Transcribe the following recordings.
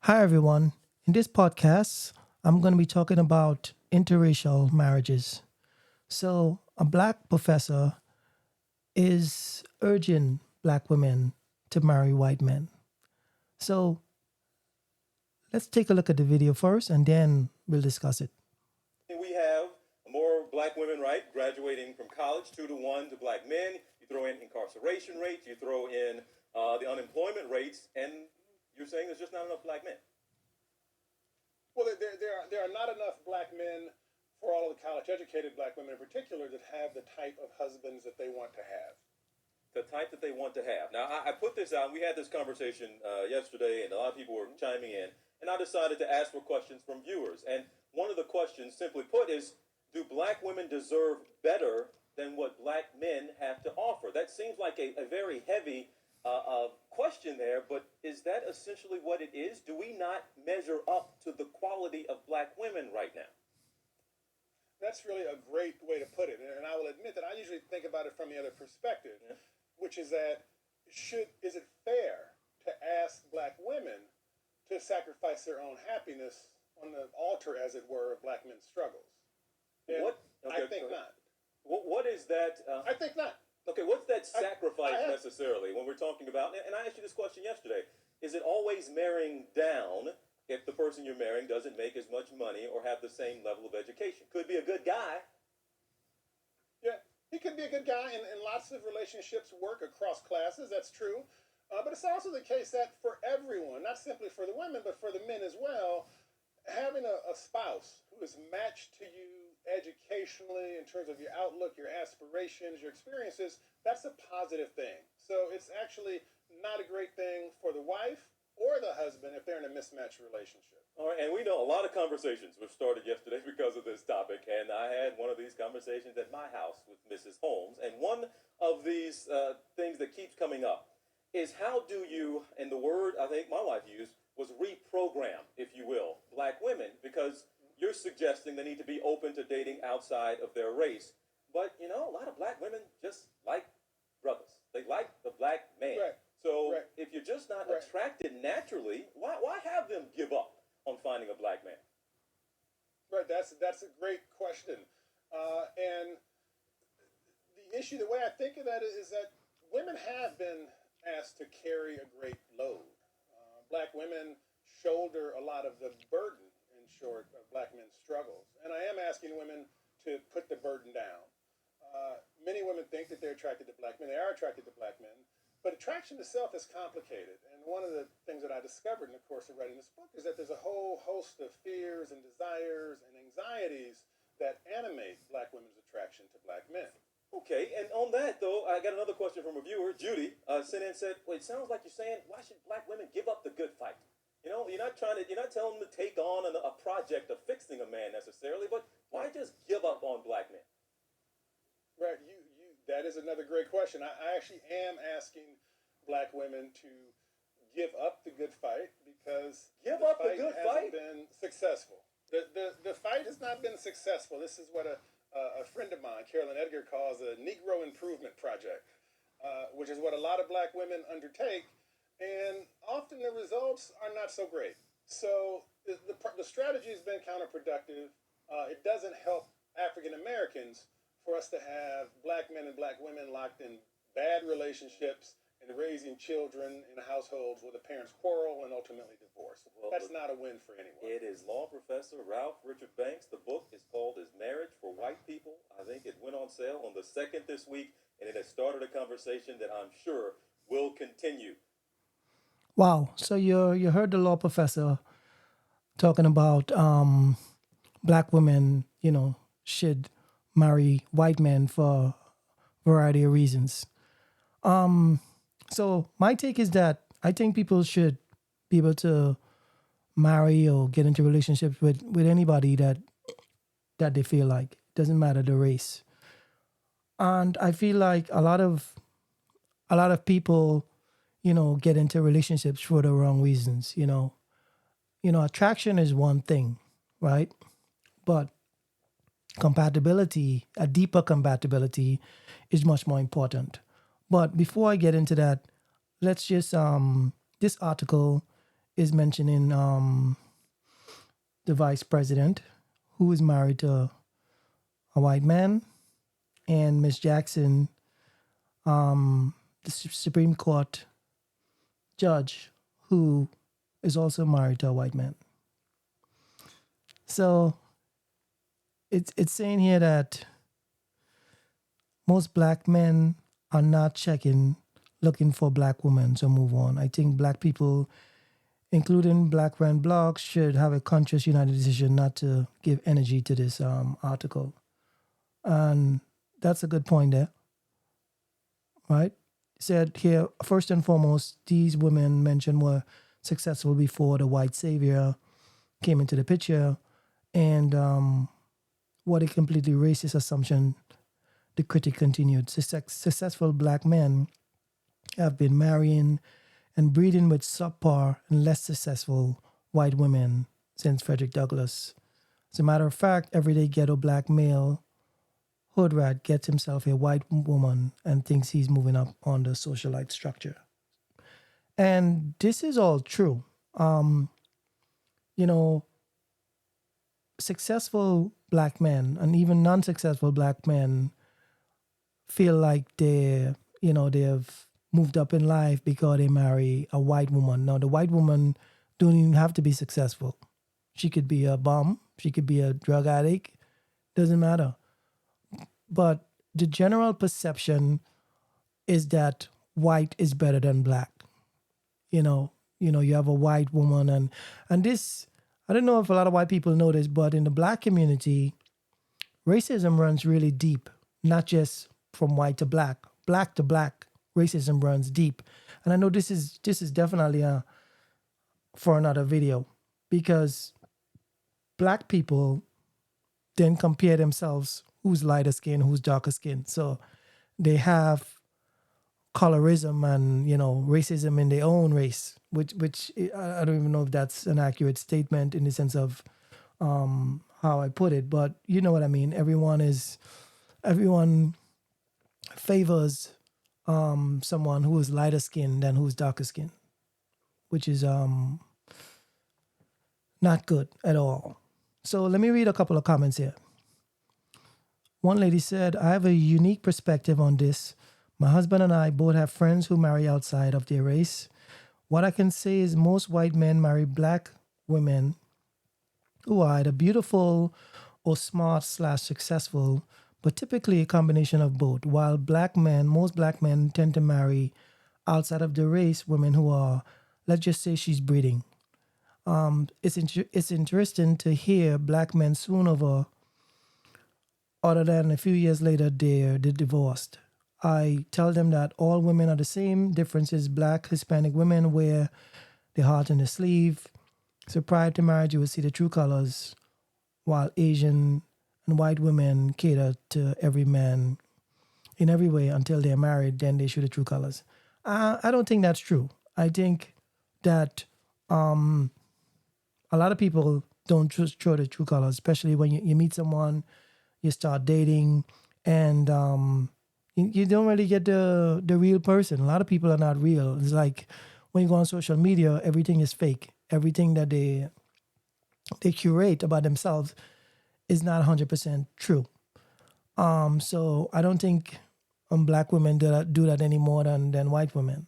Hi, everyone. In this podcast, I'm going to be talking about interracial marriages. So, a black professor is urging black women to marry white men. So, let's take a look at the video first and then we'll discuss it. We have more black women, right, graduating from college, 2 to 1 to black men. You throw in incarceration rates, you throw in the unemployment rates, and you're saying there's just not enough black men. Well, there are not enough black men for all of the college educated black women in particular that have the type of husbands that they want to have. The type that they want to have. Now, I put this out. We had this conversation yesterday, and a lot of people were chiming in. And I decided to ask for questions from viewers. And one of the questions, simply put, is do black women deserve better than what black men have to offer? That seems like a very heavy question there, but is that essentially what it is? Do we not measure up to the quality of black women right now? That's really a great way to put it. And I will admit that I usually think about it from the other perspective, Yeah. which is that is it fair to ask black women to sacrifice their own happiness on the altar, as it were, of black men's struggles? And What? Okay, I think not. What is that? I think not. Okay, what's that sacrifice I have- necessarily when we're talking about? And I asked you this question yesterday: is it always marrying down if the person you're marrying doesn't make as much money or have the same level of education? Could be a good guy. Yeah, he could be a good guy, and lots of relationships work across classes. That's true. But it's also the case that for everyone, not simply for the women, but for the men as well, having a spouse who is matched to you educationally in terms of your outlook, your aspirations, your experiences, that's a positive thing. So it's actually not a great thing for the wife or the husband if they're in a mismatched relationship. All right, and we know a lot of conversations were started yesterday because of this topic, and I had one of these conversations at my house with Mrs. Holmes, and one of these things that keeps coming up is how do you, and the word I think my wife used was reprogram, if you will, black women, because you're suggesting they need to be open to dating outside of their race. But, a lot of black women just like brothers. They like the black man. Right. So Right. if you're just not Right. attracted naturally, why have them give up on finding a black man? Right, that's a great question. And the issue, the way I think of that is that women have been asked to carry a great load. Black women shoulder a lot of the burden, in short, of black men's struggles. And I am asking women to put the burden down. Many women think that they're attracted to black men. They are attracted to black men. But attraction itself is complicated. And one of the things that I discovered in the course of writing this book is that there's a whole host of fears and desires and anxieties that animate black women's attraction to black men. Okay, and on that though, I got another question from a viewer, Judy, sent in and said, "Well, it sounds like you're saying why should black women give up the good fight? You're not you're not telling them to take on a project of fixing a man necessarily, but why just give up on black men?" Right. That is another great question. I actually am asking black women to give up the good fight because Give up the good hasn't fight? been successful. The fight has not been successful. This is what a friend of mine, Carolyn Edgar, calls a Negro Improvement Project, which is what a lot of black women undertake, and often the results are not so great. So the strategy has been counterproductive. It doesn't help African Americans for us to have black men and black women locked in bad relationships and raising children in households where the parents quarrel and ultimately divorce. Well, That's not a win for anyone. It is law professor Ralph Richard Banks. The book is called Is Marriage for White People? I think it went on sale on the 2nd this week, and it has started a conversation that I'm sure will continue. Wow. So you heard the law professor talking about black women, should marry white men for a variety of reasons. So my take is that I think people should be able to marry or get into relationships with anybody that they feel like. Doesn't matter the race. And I feel like a lot of people, get into relationships for the wrong reasons. Attraction is one thing, right? But compatibility, a deeper compatibility, is much more important. But before I get into that, let's just this article is mentioning the vice president, who is married to a white man, and Miss Jackson, the Supreme Court judge, who is also married to a white man. So it's saying here that most black men are not looking for black women to move on. I think black people, including Black Rent blogs, should have a conscious, united decision not to give energy to this article. And that's a good point there, right? Said here, first and foremost, these women mentioned were successful before the white savior came into the picture. And what a completely racist assumption, the critic continued. Successful black men have been marrying and breeding with subpar and less successful white women since Frederick Douglass. As a matter of fact, everyday ghetto black male hood rat gets himself a white woman and thinks he's moving up on the socialite structure. And this is all true. Successful black men and even non-successful black men feel like they've moved up in life because they marry a white woman. Now, the white woman don't even have to be successful. She could be a bum. She could be a drug addict. Doesn't matter. But the general perception is that white is better than black. You have a white woman and this, I don't know if a lot of white people know this, but in the black community, racism runs really deep, not just from white to black to black. Racism runs deep. And I know this is definitely for another video, because black people then compare themselves who's lighter skin, who's darker skin. So they have colorism and, racism in their own race, which I don't even know if that's an accurate statement in the sense of how I put it, but you know what I mean. Everyone favors someone who is lighter skinned than who's darker skinned, which is not good at all. So let me read a couple of comments here. One lady said, I have a unique perspective on this. My husband and I both have friends who marry outside of their race. What I can say is most white men marry black women who are either beautiful or smart/successful, but typically a combination of both. While most black men tend to marry outside of the race women who are, let's just say she's breeding. It's interesting to hear black men swoon over, other than a few years later they're divorced. I tell them that all women are the same. Difference is black Hispanic women wear their heart on their sleeve. So prior to marriage, you will see the true colors, while Asian and white women cater to every man in every way until they're married, then they show the true colors. I don't think that's true. I think that a lot of people don't just show the true colors, especially when you meet someone, you start dating, and you don't really get the real person. A lot of people are not real. It's like when you go on social media, everything is fake. Everything that they curate about themselves is not 100% true. So I don't think black women do that any more than white women.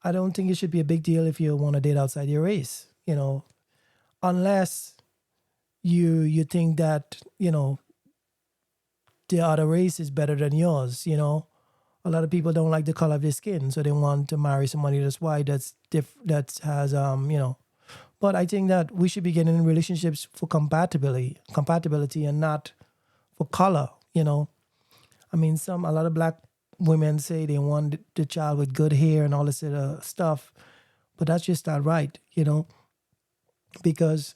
I don't think it should be a big deal if you want to date outside your race. Unless you think that the other race is better than yours. A lot of people don't like the color of their skin, so they want to marry somebody that's white, that has But I think that we should be getting in relationships for compatibility, and not for color. I mean, a lot of black women say they want the child with good hair and all this other stuff, but that's just not right. Because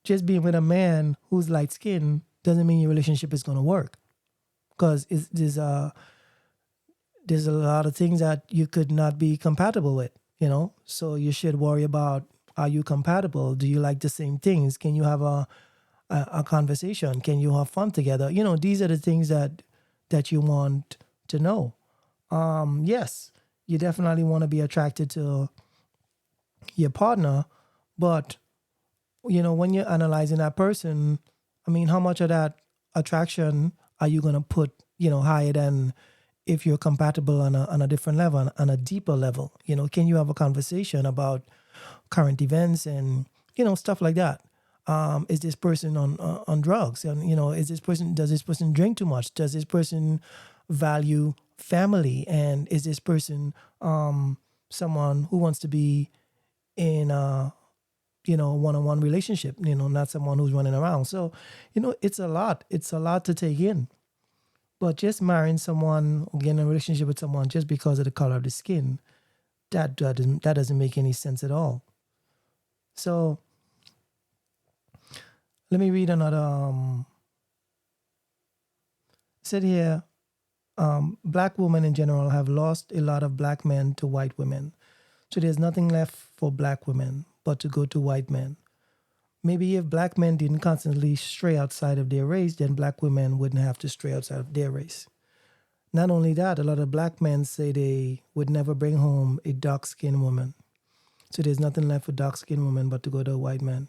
just being with a man who's light skinned doesn't mean your relationship is going to work. Because there's a lot of things that you could not be compatible with, So you should worry about, are you compatible? Do you like the same things? Can you have a conversation? Can you have fun together? These are the things that you want to know. Yes, you definitely want to be attracted to your partner, but when you're analyzing that person, I mean, how much of that attraction are you going to put, higher than if you're compatible on a different level, on a deeper level? Can you have a conversation about current events and, stuff like that? Is this person on drugs? And, does this person drink too much? Does this person value family? And is this person someone who wants to be in a one-on-one relationship, not someone who's running around? So, it's a lot to take in. But just marrying someone or getting in a relationship with someone just because of the color of the skin, that doesn't make any sense at all. So let me read another. Said here, black women in general have lost a lot of black men to white women. So there's nothing left for black women but to go to white men. Maybe if black men didn't constantly stray outside of their race, then black women wouldn't have to stray outside of their race. Not only that, a lot of black men say they would never bring home a dark-skinned woman. So there's nothing left for dark-skinned women but to go to a white man.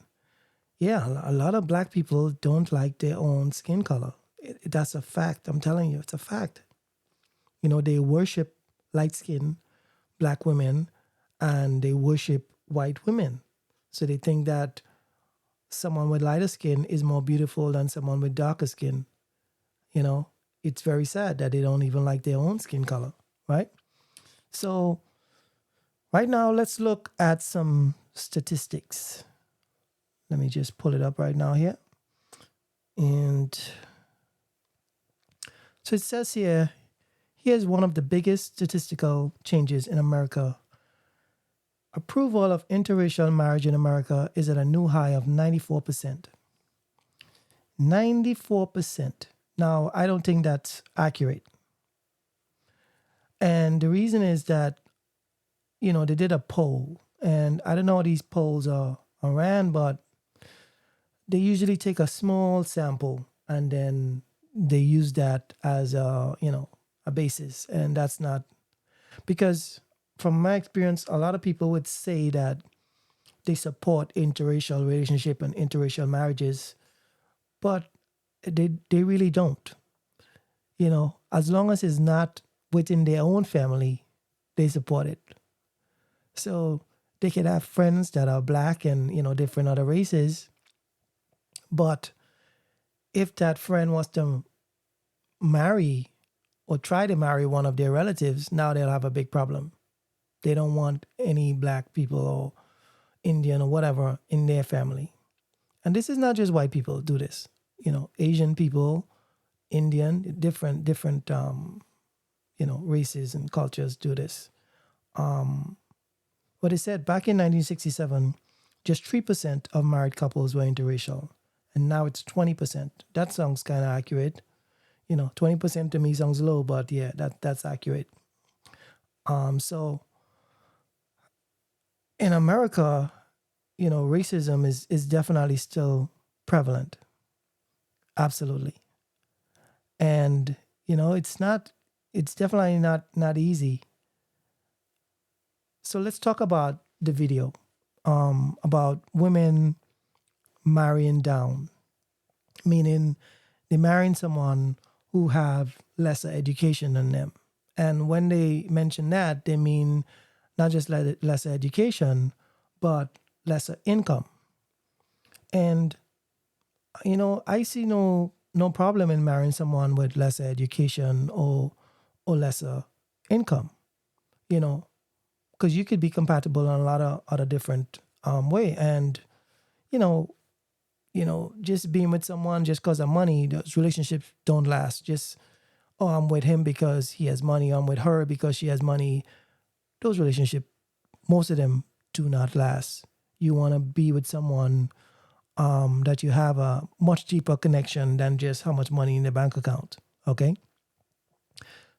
Yeah, a lot of black people don't like their own skin color. That's a fact. I'm telling you, it's a fact. They worship light-skinned black women and they worship white women. So they think that someone with lighter skin is more beautiful than someone with darker skin. It's very sad that they don't even like their own skin color, right? So right now, let's look at some statistics. Let me just pull it up right now here. And so it says here's one of the biggest statistical changes in America. Approval of interracial marriage in America is at a new high of 94%. 94%. Now, I don't think that's accurate. And the reason is that, they did a poll. And I don't know how these polls are ran, but they usually take a small sample and then they use that as a basis. And that's not, because from my experience, a lot of people would say that they support interracial relationship and interracial marriages, but they really don't. As long as it's not within their own family, they support it. So they could have friends that are black and, different other races. But if that friend was to marry or try to marry one of their relatives, now they'll have a big problem. They don't want any black people or Indian or whatever in their family. And this is not just white people do this. Asian people, Indian, different races and cultures do this. But it said back in 1967, just 3% of married couples were interracial. And now it's 20%. That sounds kind of accurate. 20% to me sounds low, but yeah, that's accurate. So in America, racism is definitely still prevalent. Absolutely. And, it's definitely not easy. So let's talk about the video, about women marrying down, meaning they're marrying someone who have lesser education than them. And when they mention that, they mean not just lesser education, but lesser income. And, I see no problem in marrying someone with lesser education or lesser income, because you could be compatible in a lot of other different way. And, just being with someone just because of money, those relationships don't last. Just, I'm with him because he has money. I'm with her because she has money. Those relationships, most of them do not last. You want to be with someone that you have a much deeper connection than just how much money in the bank account. Okay?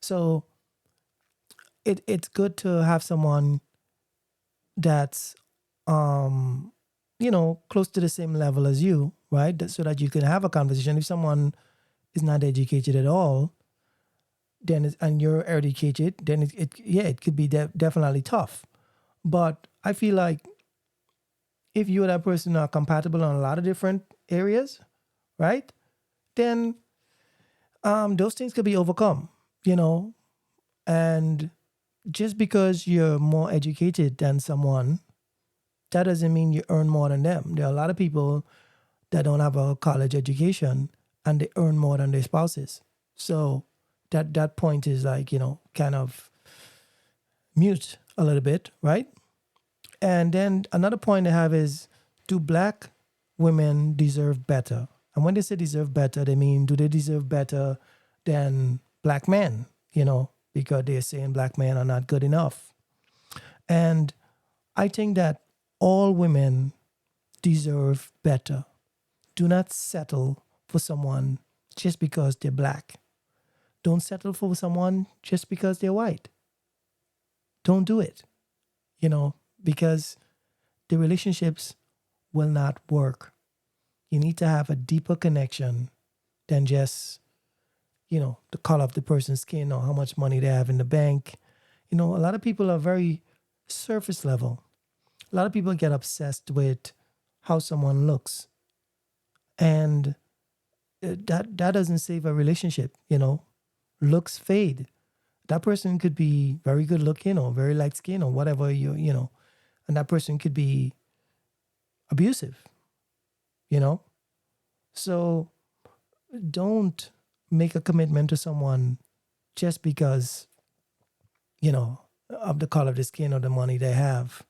So it's good to have someone that's close to the same level as you, right? So that you can have a conversation. If someone is not educated at all, then and you're educated, then it could be definitely tough. But I feel like if you and that person are compatible on a lot of different areas, right? Then those things could be overcome, you know. And just because you're more educated than someone, that doesn't mean you earn more than them. There are a lot of people that don't have a college education and they earn more than their spouses. So that point is like, kind of mute a little bit, right? And then another point I have is, do black women deserve better? And when they say deserve better, they mean, do they deserve better than black men? Because they're saying black men are not good enough. And I think that all women deserve better. Do not settle for someone just because they're black. Don't settle for someone just because they're white. Don't do it, because the relationships will not work. You need to have a deeper connection than just, the color of the person's skin or how much money they have in the bank. A lot of people are very surface level. A lot of people get obsessed with how someone looks. And that doesn't save a relationship, Looks fade. That person could be very good looking or very light skinned or whatever, and that person could be abusive, So don't make a commitment to someone just because, of the color of the skin or the money they have.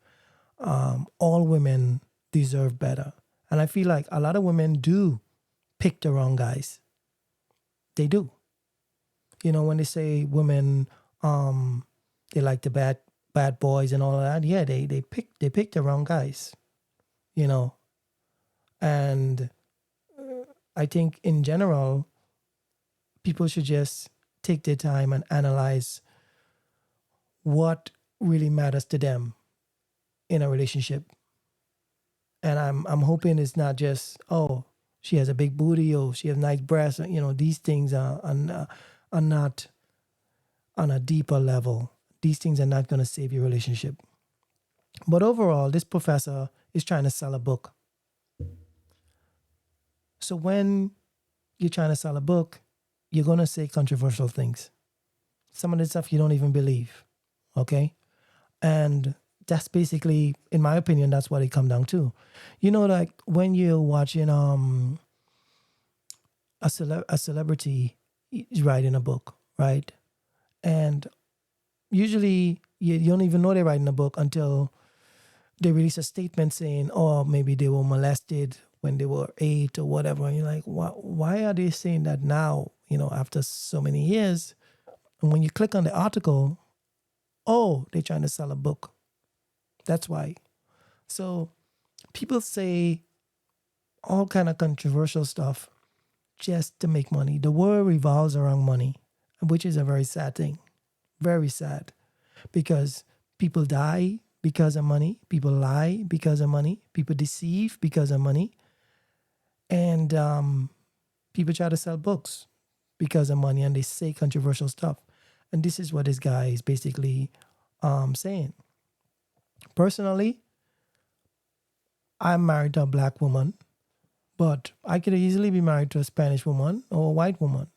All women deserve better. And I feel like a lot of women do pick the wrong guys. They do. When they say women, they like the bad boys and all of that. Yeah, they pick the wrong guys. And I think in general, people should just take their time and analyze what really matters to them in a relationship. And I'm hoping it's not just, oh, she has a big booty or she has nice breasts. These things are not on a deeper level. These things are not going to save your relationship. But overall, this professor is trying to sell a book. So when you're trying to sell a book, you're going to say controversial things. Some of the stuff you don't even believe. Okay? And that's basically, in my opinion, that's what it comes down to. Like when you're watching a celebrity writing a book, right? And usually you don't even know they're writing a book until they release a statement saying, oh, maybe they were molested when they were 8 or whatever. And you're like, why are they saying that now, after so many years? And when you click on the article, oh, they're trying to sell a book. That's why. So people say all kind of controversial stuff just to make money. The world revolves around money, which is a very sad thing. Very sad. Because people die because of money. People lie because of money. People deceive because of money. And people try to sell books because of money, and they say controversial stuff. And this is what this guy is basically saying. Personally, I'm married to a black woman, but I could easily be married to a Spanish woman or a white woman.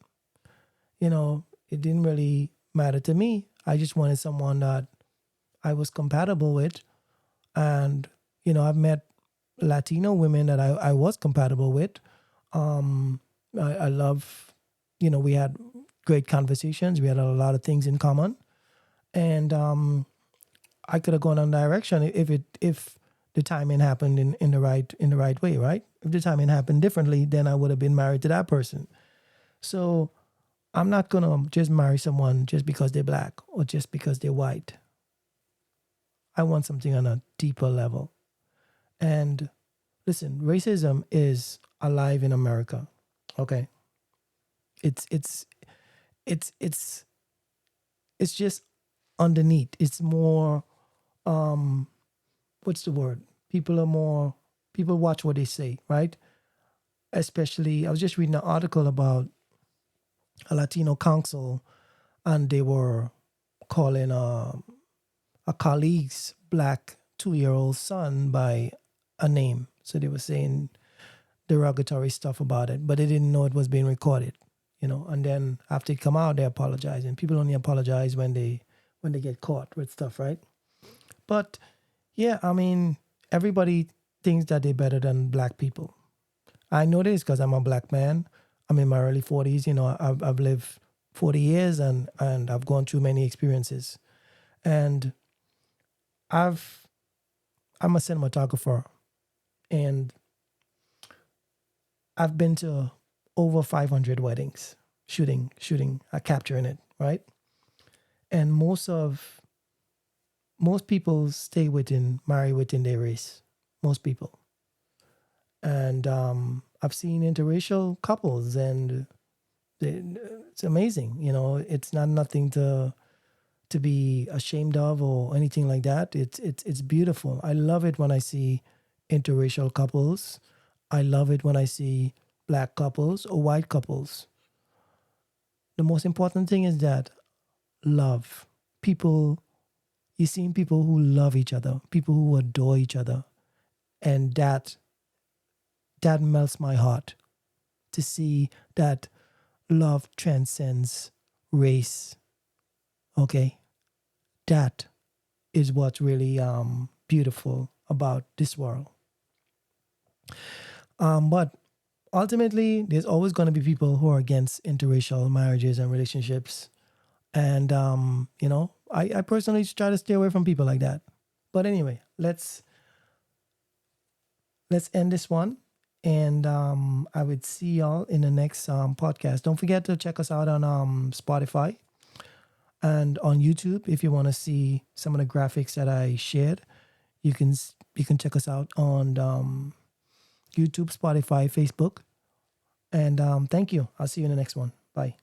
It didn't really matter to me. I just wanted someone that I was compatible with. And, I've met Latino women that I was compatible with. I love, we had great conversations. We had a lot of things in common. And I could have gone on direction if the timing happened in the right way, right? If the timing happened differently, then I would have been married to that person. So I'm not gonna just marry someone just because they're black or just because they're white. I want something on a deeper level. And listen, racism is alive in America. Okay. It's just underneath. It's more what's the word? People watch what they say, right? Especially, I was just reading an article about a Latino council, and they were calling a colleague's black 2-year-old son by a name. So they were saying derogatory stuff about it, but they didn't know it was being recorded, you know. And then after it come out, they apologize. And people only apologize when they get caught with stuff, right? But yeah, I mean, everybody thinks that they're better than black people. I know this because I'm a black man. I'm in my early 40s. You know, I've lived 40 years and I've gone through many experiences. And I'm a cinematographer, and I've been to over 500 weddings, shooting, capturing it, right? And most people marry within their race. Most people. And I've seen interracial couples, and it's amazing. You know, it's not nothing to be ashamed of or anything like that. It's beautiful. I love it when I see interracial couples. I love it when I see black couples or white couples. The most important thing is that love. You're seeing people who love each other, people who adore each other. And that melts my heart to see that love transcends race. Okay? That is what's really beautiful about this world. But ultimately, there's always going to be people who are against interracial marriages and relationships. And, you know, I personally try to stay away from people like that. But anyway, let's end this one. And I would see y'all in the next podcast. Don't forget to check us out on Spotify and on YouTube. If you want to see some of the graphics that I shared, you can check us out on YouTube, Spotify, Facebook. And thank you. I'll see you in the next one. Bye.